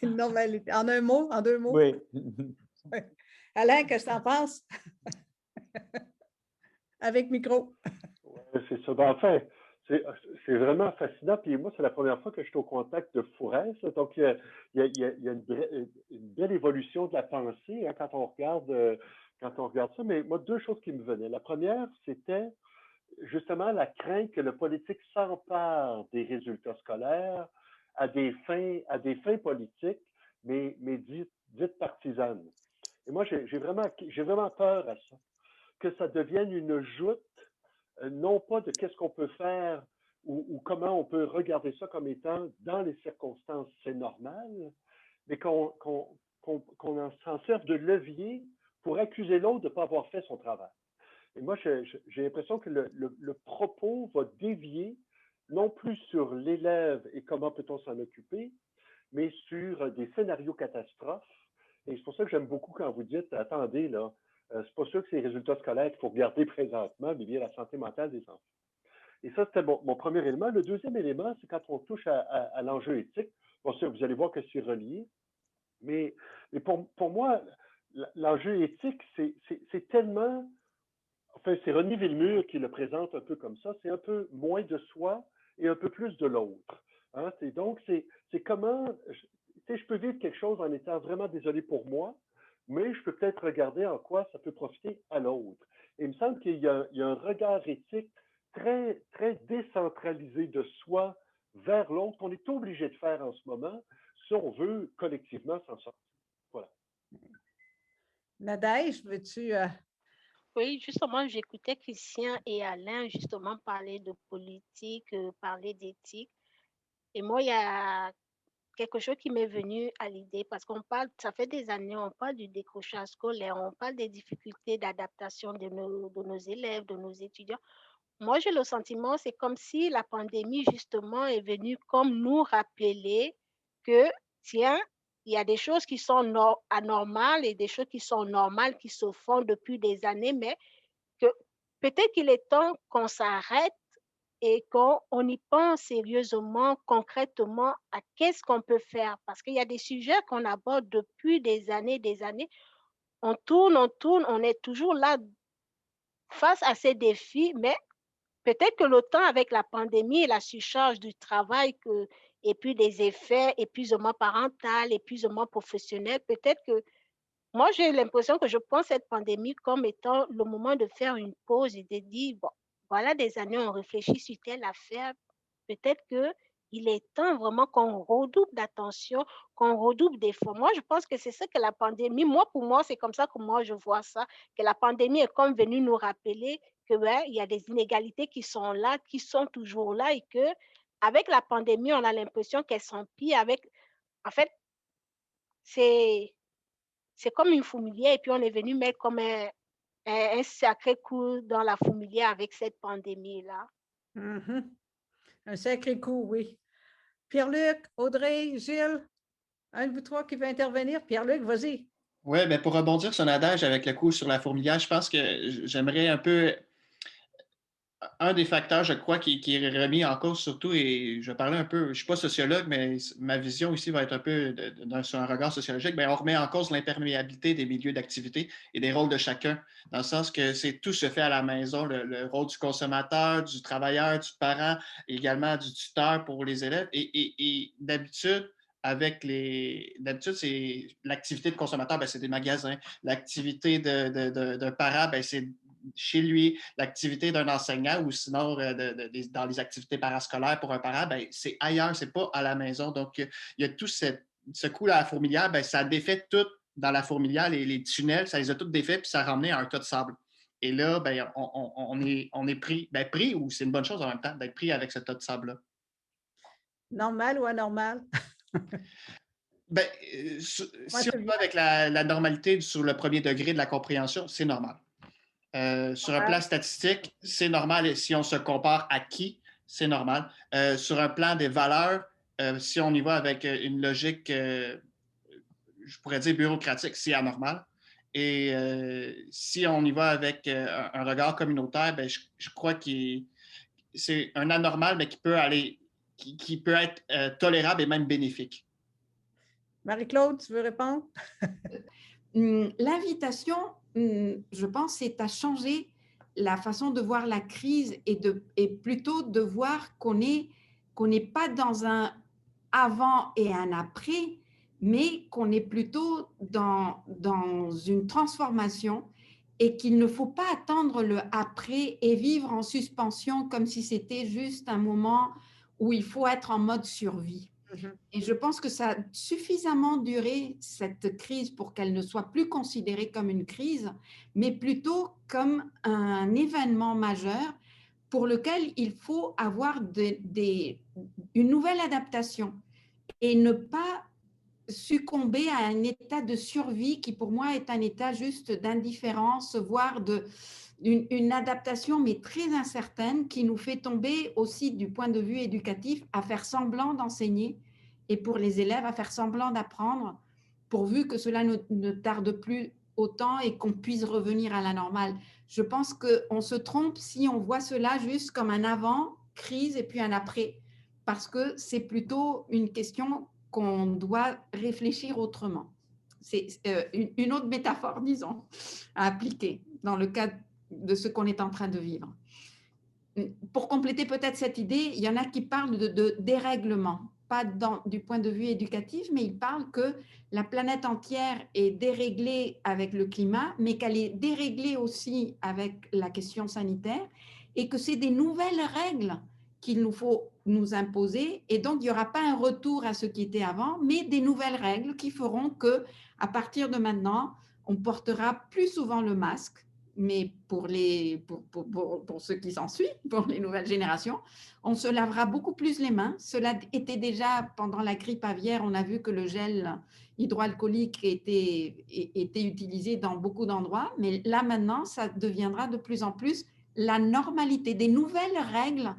Une normalité. En un mot, en deux mots? Oui. Alain, qu'est-ce que tu en penses? Avec micro. Ouais, c'est ça. Ben, enfin, c'est vraiment fascinant. Puis moi, c'est la première fois que je suis au contact de Fourès. Donc, il y a une belle évolution de la pensée hein, quand on regarde ça. Mais moi, deux choses qui me venaient. La première, c'était justement la crainte que le politique s'empare des résultats scolaires à des fins politiques, mais dites partisanes. Et moi, j'ai vraiment peur à ça, que ça devienne une joute, non pas de qu'est-ce qu'on peut faire ou comment on peut regarder ça comme étant dans les circonstances, c'est normal, mais qu'on s'en serve de levier pour accuser l'autre de ne pas avoir fait son travail. Et moi, j'ai l'impression que le propos va dévier non plus sur l'élève et comment peut-on s'en occuper, mais sur des scénarios catastrophes. Et c'est pour ça que j'aime beaucoup quand vous dites, attendez, là, c'est pas sûr que c'est les résultats scolaires qu'il faut regarder présentement, mais bien la santé mentale des enfants. Et ça, c'était mon premier élément. Le deuxième élément, c'est quand on touche à l'enjeu éthique. Bon, ça, vous allez voir que c'est relié. Mais pour moi, l'enjeu éthique, c'est tellement enfin, c'est René Villemur qui le présente un peu comme ça. C'est un peu moins de soi et un peu plus de l'autre. Hein? Donc, c'est comment, je peux vivre quelque chose en étant vraiment désolé pour moi, mais je peux peut-être regarder en quoi ça peut profiter à l'autre. Et il me semble qu'il y a un regard éthique très, très décentralisé de soi vers l'autre qu'on est obligé de faire en ce moment si on veut collectivement s'en sortir. Voilà. Nadège, veux-tu... Oui, justement, j'écoutais Christian et Alain justement parler de politique, parler d'éthique. Et moi, il y a quelque chose qui m'est venu à l'idée parce qu'on parle, ça fait des années, on parle du décrochage scolaire, on parle des difficultés d'adaptation de nos élèves, de nos étudiants. Moi, j'ai le sentiment, c'est comme si la pandémie, justement, est venue comme nous rappeler que, tiens, il y a des choses qui sont anormales et des choses qui sont normales, qui se font depuis des années, mais que peut-être qu'il est temps qu'on s'arrête et qu'on y pense sérieusement, concrètement, à qu'est-ce qu'on peut faire. Parce qu'il y a des sujets qu'on aborde depuis des années, on tourne, on est toujours là face à ces défis, mais peut-être que le temps avec la pandémie et la surcharge du travail et puis des effets, épuisement parental, épuisement professionnel, peut-être que moi, j'ai l'impression que je prends cette pandémie comme étant le moment de faire une pause et de dire, bon, voilà des années, on réfléchit sur telle affaire. Peut-être qu'il est temps vraiment qu'on redouble d'attention, qu'on redouble d'efforts. Moi, je pense que c'est ça que la pandémie, pour moi, c'est comme ça que moi, je vois ça, que la pandémie est comme venue nous rappeler que, ouais, il y a des inégalités qui sont là, qui sont toujours là et que avec la pandémie, on a l'impression qu'elles s'empirent en fait, c'est c'est comme une fourmilière et puis on est venu mettre comme un sacré coup dans la fourmilière avec cette pandémie-là. Un sacré coup, oui. Pierre-Luc, Audrey, Gilles, un de vous trois qui veut intervenir. Pierre-Luc, vas-y. Oui, ben pour rebondir sur un adage avec le coup sur la fourmilière, je pense que j'aimerais un peu un des facteurs, je crois, qui est remis en cause surtout, et je parlais un peu, je ne suis pas sociologue, mais ma vision ici va être un peu sur un regard sociologique, bien, on remet en cause l'imperméabilité des milieux d'activité et des rôles de chacun, dans le sens que tout se fait à la maison, le rôle du consommateur, du travailleur, du parent, également du tuteur pour les élèves, et d'habitude, d'habitude, c'est l'activité de consommateur, ben, c'est des magasins. L'activité d'un parent, ben, c'est chez lui. L'activité d'un enseignant ou sinon dans les activités parascolaires pour un parent, ben, c'est ailleurs, c'est pas à la maison. Donc, il y a tout ce coup-là à la fourmilière, ben, ça défait tout dans la fourmilière, les tunnels, ça les a tous défaits, puis ça a ramené à un tas de sable. Et là, ben, on est pris, ou c'est une bonne chose en même temps d'être pris avec ce tas de sable-là. Normal ou anormal? Ben, si on va avec la normalité sur le premier degré de la compréhension, c'est normal. Sur un plan statistique, c'est normal. Et si on se compare à qui, c'est normal. Sur un plan des valeurs, si on y va avec une logique, je pourrais dire bureaucratique, c'est anormal. Et si on y va avec un regard communautaire, ben, je crois que c'est un anormal, mais qui peut être tolérable et même bénéfique. Marie-Claude, tu veux répondre? L'invitation, je pense, c'est à changer la façon de voir la crise et plutôt de voir qu'on n'est pas dans un avant et un après, mais qu'on est plutôt dans une transformation et qu'il ne faut pas attendre le après et vivre en suspension comme si c'était juste un moment où il faut être en mode survie. Et je pense que ça a suffisamment duré, cette crise, pour qu'elle ne soit plus considérée comme une crise, mais plutôt comme un événement majeur pour lequel il faut avoir une nouvelle adaptation et ne pas succomber à un état de survie qui, pour moi, est un état juste d'indifférence, voire une adaptation, mais très incertaine, qui nous fait tomber aussi du point de vue éducatif à faire semblant d'enseigner et pour les élèves à faire semblant d'apprendre, pourvu que cela ne tarde plus autant et qu'on puisse revenir à la normale. Je pense qu'on se trompe si on voit cela juste comme un avant-crise et puis un après, parce que c'est plutôt une question qu'on doit réfléchir autrement. C'est une autre métaphore, disons, à appliquer dans le cadre de ce qu'on est en train de vivre. Pour compléter peut-être cette idée, il y en a qui parlent de dérèglement, pas du point de vue éducatif, mais ils parlent que la planète entière est déréglée avec le climat, mais qu'elle est déréglée aussi avec la question sanitaire, et que c'est des nouvelles règles qu'il nous faut nous imposer, et donc il n'y aura pas un retour à ce qui était avant, mais des nouvelles règles qui feront que, à partir de maintenant, on portera plus souvent le masque, mais pour ceux qui s'en suivent, pour les nouvelles générations, on se lavera beaucoup plus les mains. Cela était déjà pendant la grippe aviaire, on a vu que le gel hydroalcoolique était utilisé dans beaucoup d'endroits, mais là maintenant, ça deviendra de plus en plus la normalité, des nouvelles règles,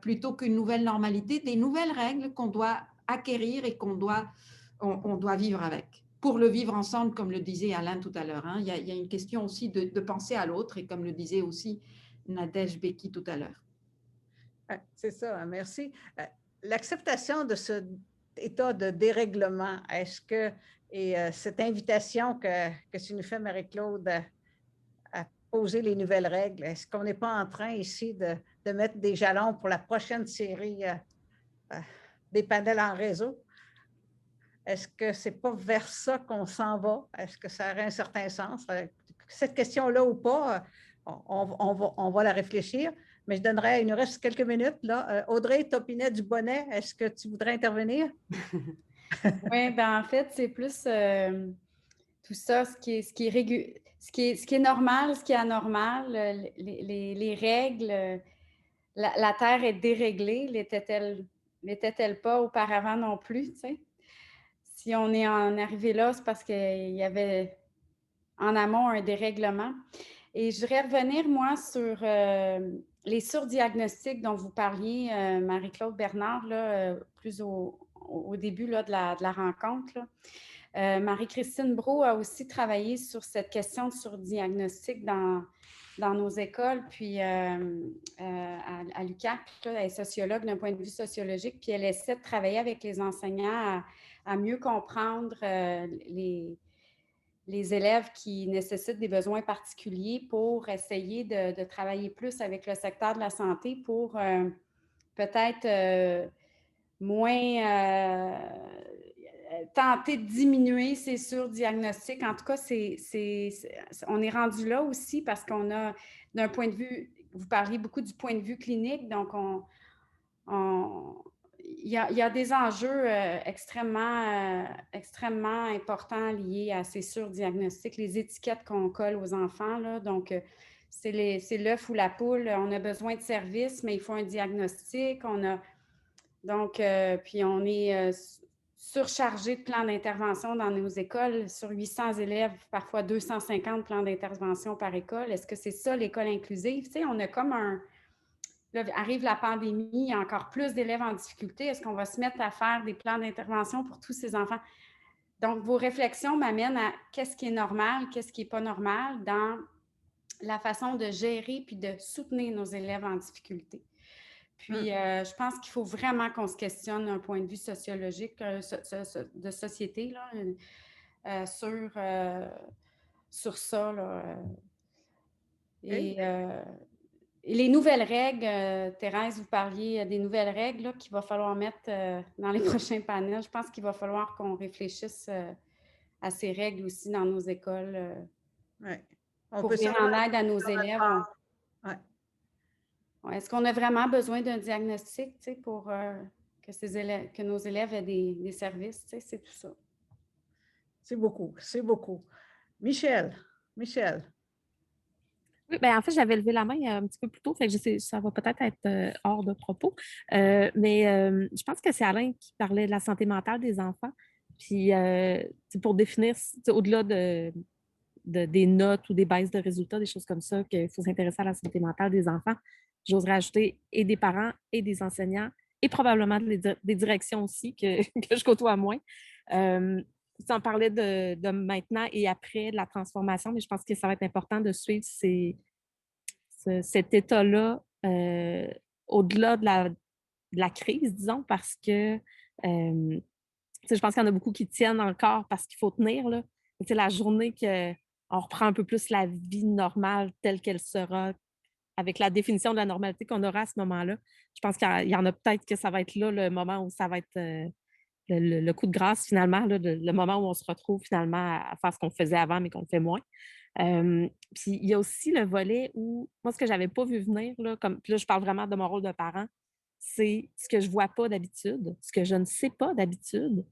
plutôt qu'une nouvelle normalité, des nouvelles règles qu'on doit acquérir et on doit vivre avec. Pour le vivre ensemble, comme le disait Alain tout à l'heure, hein. Il y a une question aussi de penser à l'autre, et comme le disait aussi Nadège Becky tout à l'heure. C'est ça, merci. L'acceptation de cet état de dérèglement, est-ce que, et cette invitation que tu nous fais, Marie-Claude, à poser les nouvelles règles, est-ce qu'on n'est pas en train ici de mettre des jalons pour la prochaine série des panels en réseau? Est-ce que ce n'est pas vers ça qu'on s'en va? Est-ce que ça aurait un certain sens? Cette question-là ou pas, on va la réfléchir, mais je donnerais, il nous reste quelques minutes. Là. Audrey Topinet-Dubonnet, est-ce que tu voudrais intervenir? Oui, ben en fait, c'est plus tout ça, ce qui est normal, ce qui est anormal, les règles. La Terre est déréglée, l'était-elle pas auparavant non plus, tu sais? Si on est en arrivé là, c'est parce qu'il y avait en amont un dérèglement. Et je voudrais revenir, moi, sur les surdiagnostics dont vous parliez, Marie-Claude Bernard, là, plus au début là, de la rencontre. Là. Marie-Christine Brault a aussi travaillé sur cette question de surdiagnostic dans nos écoles, puis à l'UQAC, elle est sociologue d'un point de vue sociologique, puis elle essaie de travailler avec les enseignants à mieux comprendre les élèves qui nécessitent des besoins particuliers pour essayer de travailler plus avec le secteur de la santé pour peut-être moins tenter de diminuer ces surdiagnostics. En tout cas, on est rendu là aussi parce qu'on a, d'un point de vue, vous parliez beaucoup du point de vue clinique, donc il y a des enjeux extrêmement importants liés à ces surdiagnostics, les étiquettes qu'on colle aux enfants, là, donc c'est l'œuf ou la poule, on a besoin de services, mais il faut un diagnostic, puis on est surchargé de plans d'intervention dans nos écoles, sur 800 élèves, parfois 250 plans d'intervention par école. Est-ce que c'est ça l'école inclusive? Tu sais, on a comme là, arrive la pandémie, il y a encore plus d'élèves en difficulté. Est-ce qu'on va se mettre à faire des plans d'intervention pour tous ces enfants? Donc, vos réflexions m'amènent à qu'est-ce qui est normal, qu'est-ce qui n'est pas normal dans la façon de gérer puis de soutenir nos élèves en difficulté. Puis, je pense qu'il faut vraiment qu'on se questionne d'un point de vue sociologique, de société, là, sur ça. Là, et les nouvelles règles, Thérèse, vous parliez des nouvelles règles là, qu'il va falloir mettre dans les prochains panels. Je pense qu'il va falloir qu'on réfléchisse à ces règles aussi dans nos écoles pour venir en aide à nos élèves. Est-ce qu'on a vraiment besoin d'un diagnostic pour que nos élèves aient des services? C'est tout ça. C'est beaucoup, c'est beaucoup. Michel. Oui, bien, en fait, j'avais levé la main un petit peu plus tôt, fait que ça va peut-être être hors de propos. Mais je pense que c'est Alain qui parlait de la santé mentale des enfants. Puis, pour définir, au-delà des notes ou des baisses de résultats, des choses comme ça, qu'il faut s'intéresser à la santé mentale des enfants, j'oserais ajouter et des parents et des enseignants et probablement des directions aussi que je côtoie moins. Tu en parlais de maintenant et après, de la transformation, mais je pense que ça va être important de suivre cet état-là au-delà de la crise, disons, parce que je pense qu'il y en a beaucoup qui tiennent encore parce qu'il faut tenir. Là. C'est la journée qu'on reprend un peu plus la vie normale telle qu'elle sera, avec la définition de la normalité qu'on aura à ce moment-là. Je pense qu'il y en a peut-être que ça va être là le moment où ça va être le coup de grâce finalement, là, le moment où on se retrouve finalement à faire ce qu'on faisait avant mais qu'on fait moins. Puis il y a aussi le volet où, moi, ce que je n'avais pas vu venir, là, puis là, je parle vraiment de mon rôle de parent, c'est ce que je ne vois pas d'habitude, ce que je ne sais pas d'habitude,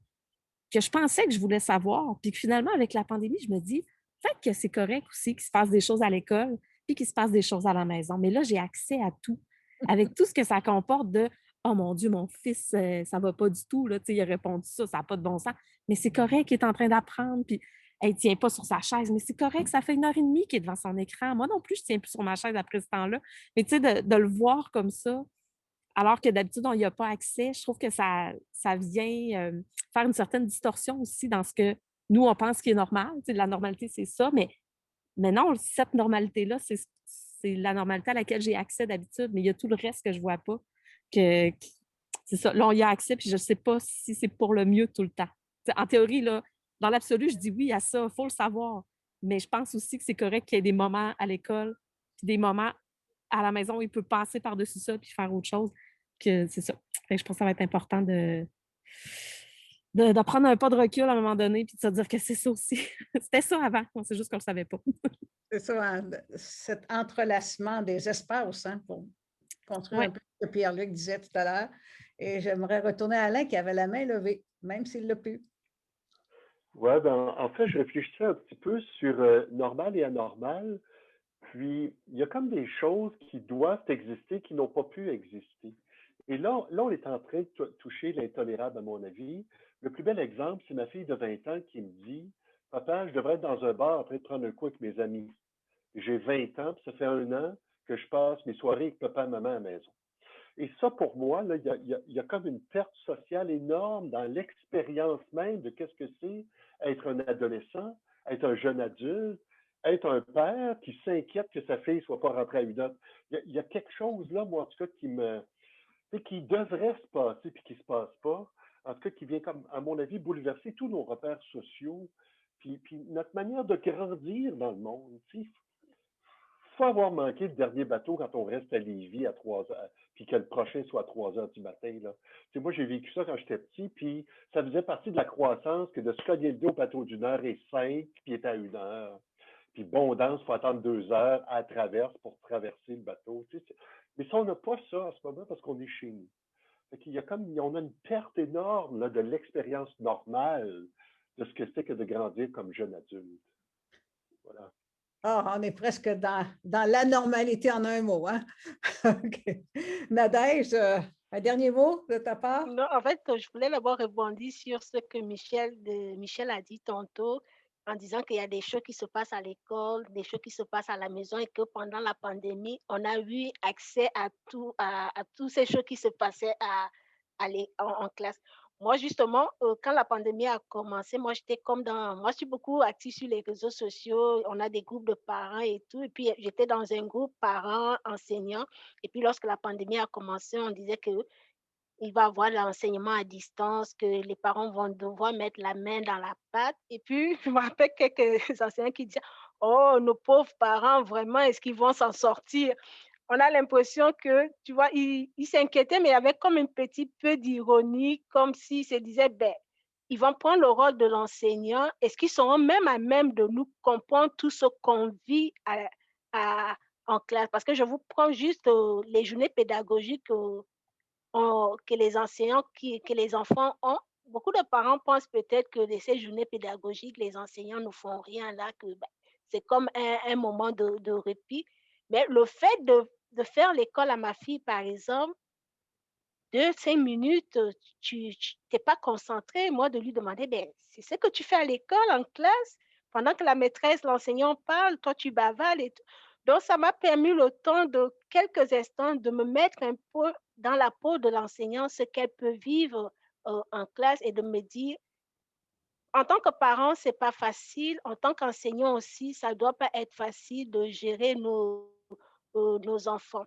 que je pensais que je voulais savoir, puis que finalement, avec la pandémie, je me dis, Peut-être que c'est correct aussi qu'il se passe des choses à l'école puis qu'il se passe des choses à la maison. Mais là, j'ai accès à tout, avec tout ce que ça comporte de « Oh mon Dieu, mon fils, ça va pas du tout. » Là, il a répondu ça, ça n'a pas de bon sens. Mais c'est correct, il est en train d'apprendre, puis il ne tient pas sur sa chaise. Mais c'est correct, ça fait 1h30 qu'il est devant son écran. Moi non plus, je ne tiens plus sur ma chaise après ce temps-là. Mais tu sais, de le voir comme ça, alors que d'habitude, on n'y a pas accès, je trouve que ça vient faire une certaine distorsion aussi dans ce que nous, on pense qui est normal. Tu sais, la normalité, c'est ça, mais non, cette normalité-là, c'est la normalité à laquelle j'ai accès d'habitude, mais il y a tout le reste que je ne vois pas. C'est ça. Là, on y a accès, puis je ne sais pas si c'est pour le mieux tout le temps. Tu sais, en théorie, là, dans l'absolu, je dis oui à ça, il faut le savoir. Mais je pense aussi que c'est correct qu'il y ait des moments à l'école, puis des moments à la maison où il peut passer par-dessus ça puis faire autre chose. Que c'est ça. Fait que je pense que ça va être important de prendre un pas de recul à un moment donné puis de se dire que c'est ça aussi. C'était ça avant, c'est juste qu'on ne le savait pas. C'est ça, hein, cet entrelacement des espaces, hein, pour construire un peu ce que Pierre-Luc disait tout à l'heure. Et j'aimerais retourner à Alain qui avait la main levée, même s'il l'a pu. Oui, ben, en fait, je réfléchissais un petit peu sur normal et anormal. Puis, il y a comme des choses qui doivent exister qui n'ont pas pu exister. Et là, on est en train de toucher l'intolérable, à mon avis. Le plus bel exemple, c'est ma fille de 20 ans qui me dit, « Papa, je devrais être dans un bar en train de prendre un coup avec mes amis. » J'ai 20 ans, puis ça fait 1 an que je passe mes soirées avec papa et maman à la maison. Et ça, pour moi, là, il y a comme une perte sociale énorme dans l'expérience même de qu'est-ce que c'est être un adolescent, être un jeune adulte, être un père qui s'inquiète que sa fille ne soit pas rentrée à 1 heure. Il y a quelque chose là, moi, en tout cas, qui devrait se passer puis qui ne se passe pas. En tout cas, qui vient, comme, à mon avis, bouleverser tous nos repères sociaux, puis notre manière de grandir dans le monde. Il faut avoir manqué le dernier bateau quand on reste à Lévis à 3 heures, puis que le prochain soit à 3 heures du matin. Là. Moi, j'ai vécu ça quand j'étais petit, puis ça faisait partie de la croissance que de se cogner le dos au bateau d'1h05, puis il était à 1 heure. Puis Bondance, il faut attendre 2 heures à traverse pour traverser le bateau. Mais ça, on n'a pas ça en ce moment parce qu'on est chez nous. On a une perte énorme là, de l'expérience normale de ce que c'est que de grandir comme jeune adulte. Voilà. Ah, on est presque dans l'anormalité en un mot. Hein? Okay. Nadège, un dernier mot de ta part? Non, en fait, je voulais d'abord rebondir sur ce que Michel a dit tantôt en disant qu'il y a des choses qui se passent à l'école, des choses qui se passent à la maison et que pendant la pandémie, on a eu accès à toutes ces choses qui se passaient en classe. Moi, justement, quand la pandémie a commencé, moi, je suis beaucoup active sur les réseaux sociaux. On a des groupes de parents et tout. Et puis, j'étais dans un groupe parents, enseignants. Et puis, lorsque la pandémie a commencé, on disait que il va y avoir l'enseignement à distance, que les parents vont devoir mettre la main dans la pâte. Et puis, je me rappelle quelques enseignants qui disaient, « Oh, nos pauvres parents, vraiment, est-ce qu'ils vont s'en sortir ?» On a l'impression que, tu vois, ils s'inquiétaient, mais il y avait comme un petit peu d'ironie, comme s'ils se disaient, ben, ils vont prendre le rôle de l'enseignant. Est-ce qu'ils seront même à même de nous comprendre tout ce qu'on vit en classe? Parce que je vous prends juste les journées pédagogiques que les enseignants, que les enfants ont. Beaucoup de parents pensent peut-être que de ces journées pédagogiques, les enseignants ne font rien là, que ben, c'est comme un moment de répit. Mais le fait de faire l'école à ma fille, par exemple, 5 minutes, tu n'es pas concentré. Moi, de lui demander, ben, c'est ce que tu fais à l'école, en classe, pendant que la maîtresse, l'enseignant parle, toi, tu bavales et tout. Donc, ça m'a permis le temps de quelques instants de me mettre un peu dans la peau de l'enseignant, ce qu'elle peut vivre en classe et de me dire, en tant que parent, ce n'est pas facile. En tant qu'enseignant aussi, ça ne doit pas être facile de gérer nos enfants.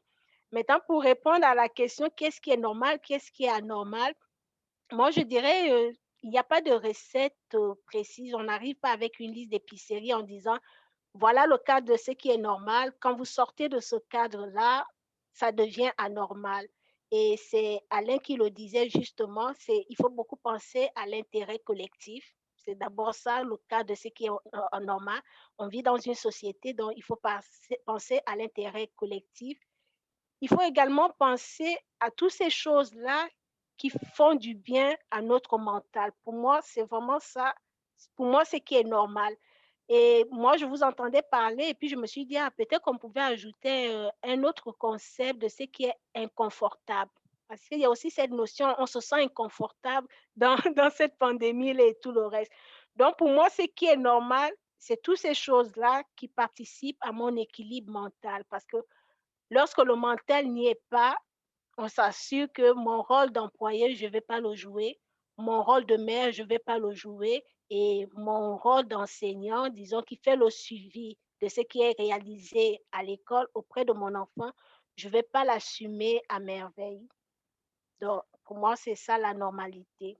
Maintenant, pour répondre à la question, qu'est-ce qui est normal, qu'est-ce qui est anormal? Moi, je dirais, il n'y a pas de recette précise. On n'arrive pas avec une liste d'épicerie en disant, voilà le cadre de ce qui est normal. Quand vous sortez de ce cadre-là, ça devient anormal. Et c'est Alain qui le disait justement, il faut beaucoup penser à l'intérêt collectif. C'est d'abord ça, le cadre de ce qui est normal. On vit dans une société dont il faut penser à l'intérêt collectif. Il faut également penser à toutes ces choses-là qui font du bien à notre mental. Pour moi, c'est vraiment ça. Pour moi, c'est ce qui est normal. Et moi, je vous entendais parler et puis je me suis dit, ah, peut-être qu'on pouvait ajouter un autre concept de ce qui est inconfortable. Parce qu'il y a aussi cette notion, on se sent inconfortable dans, dans cette pandémie et tout le reste. Donc, pour moi, ce qui est normal, c'est toutes ces choses-là qui participent à mon équilibre mental. Parce que lorsque le mental n'y est pas, on s'assure que mon rôle d'employé, je ne vais pas le jouer. Mon rôle de mère, je ne vais pas le jouer. Et mon rôle d'enseignant, disons, qui fait le suivi de ce qui est réalisé à l'école auprès de mon enfant, je ne vais pas l'assumer à merveille. Donc, pour moi, c'est ça la normalité.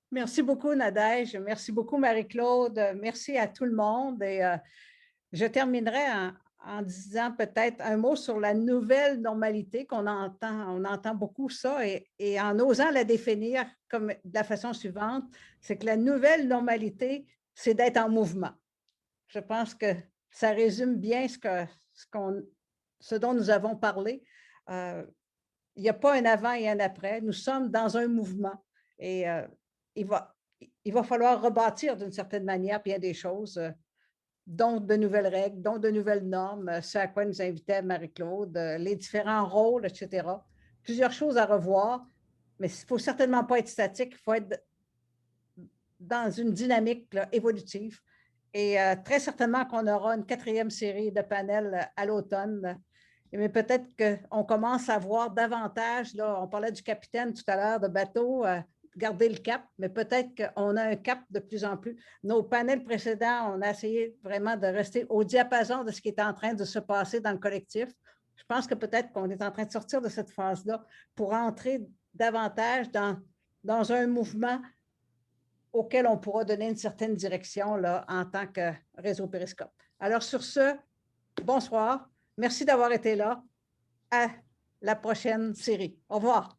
Merci beaucoup, Nadège. Merci beaucoup, Marie-Claude. Merci à tout le monde. Et je terminerai en disant peut-être un mot sur la nouvelle normalité qu'on entend. On entend beaucoup ça et en osant la définir comme de la façon suivante, c'est que la nouvelle normalité, c'est d'être en mouvement. Je pense que ça résume bien ce dont nous avons parlé. Il n'y a pas un avant et un après. Nous sommes dans un mouvement et il va falloir rebâtir d'une certaine manière bien des choses, dont de nouvelles règles, dont de nouvelles normes, ce à quoi nous invitait Marie-Claude, les différents rôles, etc. Plusieurs choses à revoir, mais il ne faut certainement pas être statique, il faut être dans une dynamique là, évolutive. Et très certainement qu'on aura une 4e série de panels à l'automne. Mais peut-être qu'on commence à voir davantage, là, on parlait du capitaine tout à l'heure de bateau, garder le cap, mais peut-être qu'on a un cap de plus en plus. Nos panels précédents, on a essayé vraiment de rester au diapason de ce qui est en train de se passer dans le collectif. Je pense que peut-être qu'on est en train de sortir de cette phase-là pour entrer davantage dans un mouvement auquel on pourra donner une certaine direction là, en tant que réseau Périscope. Alors sur ce, bonsoir. Merci d'avoir été là. À la prochaine série. Au revoir.